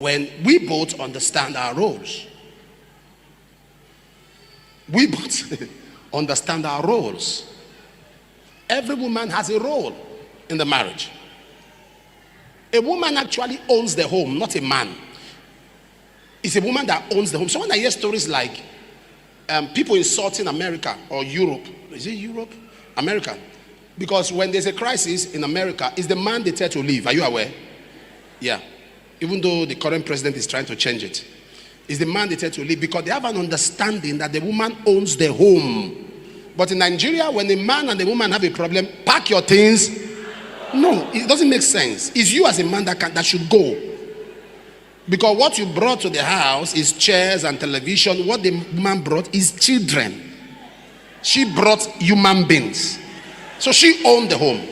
when we both understand our roles. We both understand our roles. Every woman has a role in the marriage. A woman actually owns the home, not a man. It's a woman that owns the home. So when I hear stories like people insulting America or Europe, is it Europe? America. Because when there's a crisis in America, it's the man they tell to leave. Are you aware? Yeah. Even though the current president is trying to change it. It's the man they tell to leave because they have an understanding that the woman owns the home. But in Nigeria, when the man and the woman have a problem, pack your things. No, it doesn't make sense. It's you as a man that should go. Because what you brought to the house is chairs and television. What the woman brought is children. She brought human beings. So she owned the home.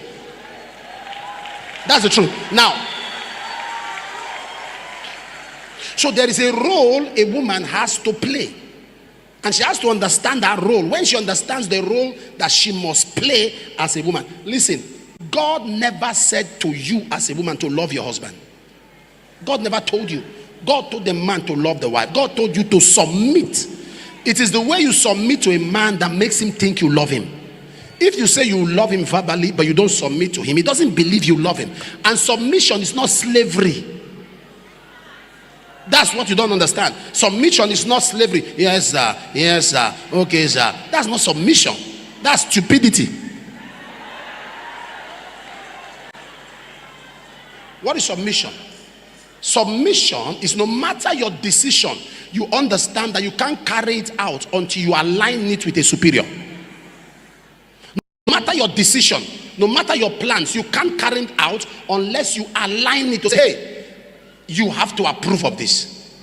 That's the truth. Now, so there is a role a woman has to play. And she has to understand that role. When she understands the role that she must play as a woman. Listen, God never said to you as a woman to love your husband. God never told you. God told the man to love the wife. God told you to submit. It is the way you submit to a man that makes him think you love him. If you say you love him verbally, but you don't submit to him, he doesn't believe you love him. And submission is not slavery. That's what you don't understand. Submission is not slavery. Yes, sir. Yes, sir. Okay, sir. That's not submission. That's stupidity. What is submission? Submission is no matter your decision, you understand that you can't carry it out until you align it with a superior. No matter your decision, no matter your plans, you can't carry it out unless you align it to say, hey, you have to approve of this.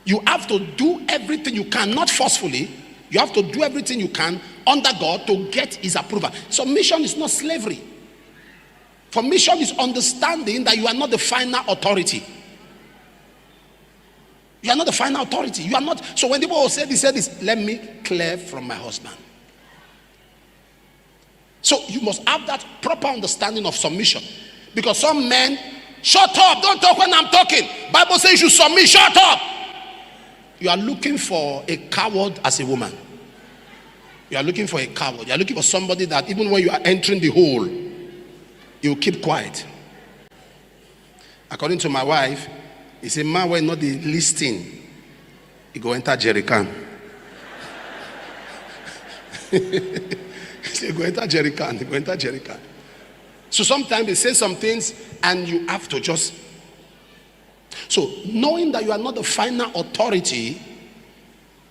You have to do everything you can, not forcefully. You have to do everything you can under God to get his approval. Submission is not slavery. Submission is understanding that you are not the final authority. You are not the final authority. You are not. So when people will say this, let me clear from my husband. So you must have that proper understanding of submission. Because some men, shut up, don't talk when I'm talking. Bible says you should submit, shut up. You are looking for a coward as a woman. You are looking for a coward. You are looking for somebody that even when you are entering the hole, you will keep quiet. According to my wife, it's a man when not the listing, he go enter jerrycan. He go enter jerrycan. He go enter jerrycan. So sometimes they say some things and you have to just. So knowing that you are not the final authority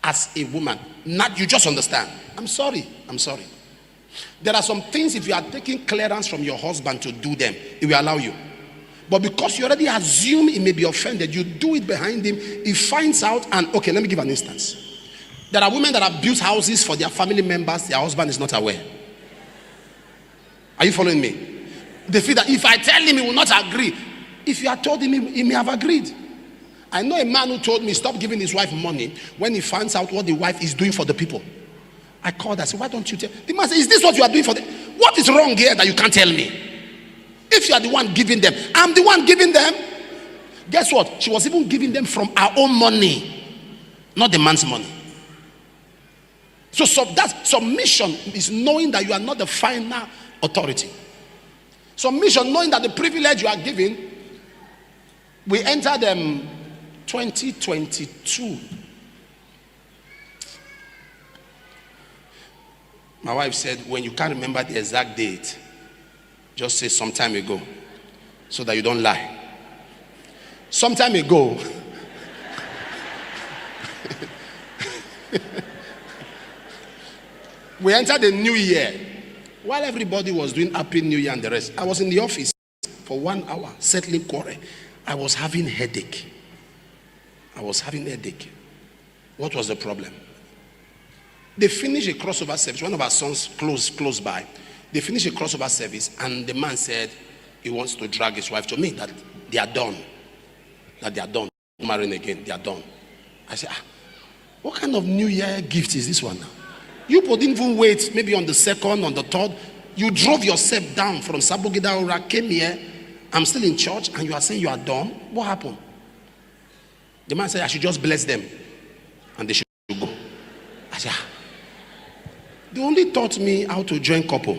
as a woman, not you just understand. I'm sorry. There are some things if you are taking clearance from your husband to do them, he will allow you. But because you already assume he may be offended, you do it behind him, he finds out and okay, let me give an instance. There are women that have built houses for their family members, their husband is not aware. Are you following me? They feel that if I tell him, he will not agree. If you had told him, he may have agreed. I know a man who told me stop giving his wife money when he finds out what the wife is doing for the people. I called, I said, why don't you tell? The man said, is this what you are doing for them? What is wrong here that you can't tell me? If you are the one giving them, I'm the one giving them. Guess what? She was even giving them from her own money, not the man's money. So that submission is knowing that you are not the final authority. Submission, knowing that the privilege you are given. We entered 2022. My wife said, when you can't remember the exact date, just say some time ago, so that you don't lie. Some time ago, we entered the new year. While everybody was doing Happy New Year and the rest, I was in the office for 1 hour, settling quarrel. I was having headache. What was the problem? They finished a crossover service. One of our sons close by. They finished a crossover service and the man said he wants to drag his wife to me, that they are done. Marrying again, they are done. I said, what kind of New Year gift is this one now? You didn't even wait, maybe on the 2nd, on the 3rd. You drove yourself down from Sabogida Ora, came here. I'm still in church and you are saying you are done. What happened? The man said, I should just bless them and they should go. I said, they only taught me how to join couple.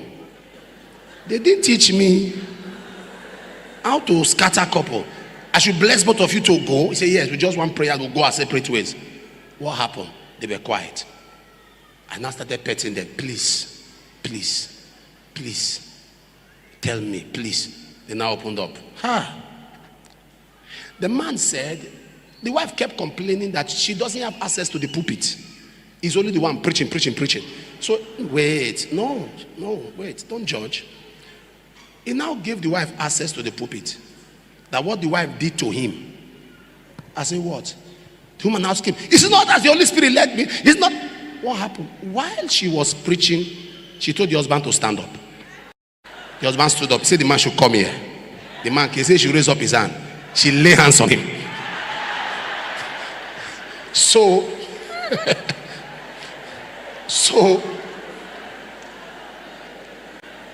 They didn't teach me how to scatter couple. I should bless both of you to go. He said, yes, we just want prayer to go our separate ways. What happened? They were quiet. I now started petting them. Please, please, please, tell me, please. They now opened up. The man said, the wife kept complaining that she doesn't have access to the pulpit. He's only the one preaching. So, wait, wait, don't judge. He now gave the wife access to the pulpit. That what the wife did to him. I said, what? The woman asked him, it's not as the Holy Spirit led me. It's not. What happened? While she was preaching, she told the husband to stand up. The husband stood up. He said the man should come here. The man, he said, she raised up his hand. She lay hands on him. So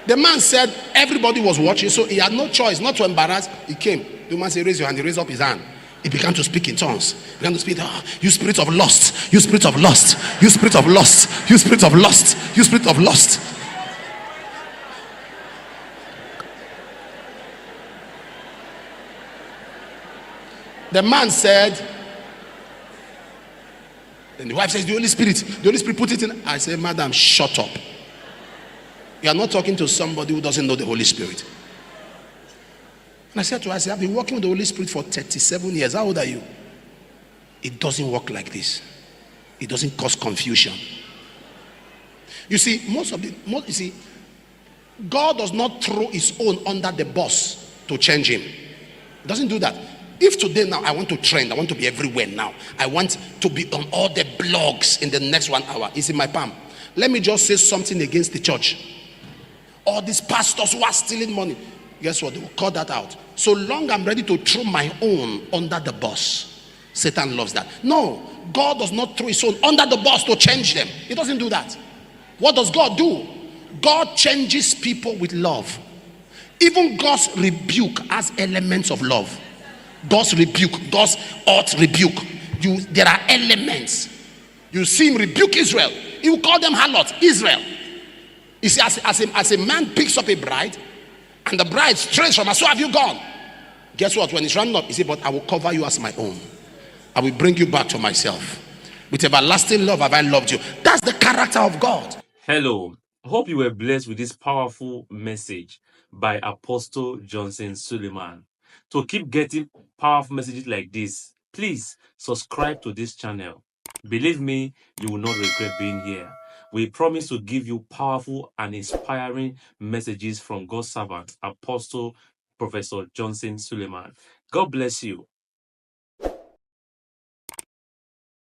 the man said everybody was watching, so he had no choice not to embarrass. He came. The man said, raise your hand. He raised up his hand. He began to speak in tongues. He began to speak, you spirit of lust, you spirit of lust, you spirit of lust, you spirit of lust, you spirit of lust. The man said, then the wife says, the Holy Spirit put it in. I said, madam, shut up. You are not talking to somebody who doesn't know the Holy Spirit. And I said to her, I've been working with the Holy Spirit for 37 years. How old are you? It doesn't work like this. It doesn't cause confusion. You see, God does not throw his own under the bus to change him. He doesn't do that. If today now I want to trend, I want to be everywhere now, I want to be on all the blogs in the next 1 hour, it's in my palm. Let me just say something against the church. All these pastors who are stealing money, guess what? They will cut that out. So long I'm ready to throw my own under the bus. Satan loves that. No, God does not throw his own under the bus to change them. He doesn't do that. What does God do? God changes people with love. Even God's rebuke has elements of love. God's rebuke, God's ought rebuke. There are elements. You see him rebuke Israel. He will call them harlots, Israel. You see, as a man picks up a bride, and the bride strays from her, so have you gone? Guess what? When it's running up, he said, but I will cover you as my own. I will bring you back to myself. With everlasting love have I loved you. That's the character of God. Hello. Hope you were blessed with this powerful message by Apostle Johnson Suleman. To keep getting powerful messages like this, please subscribe to this channel. Believe me, you will not regret being here. We promise to give you powerful and inspiring messages from God's servant, Apostle Professor Johnson Suleman. God bless you.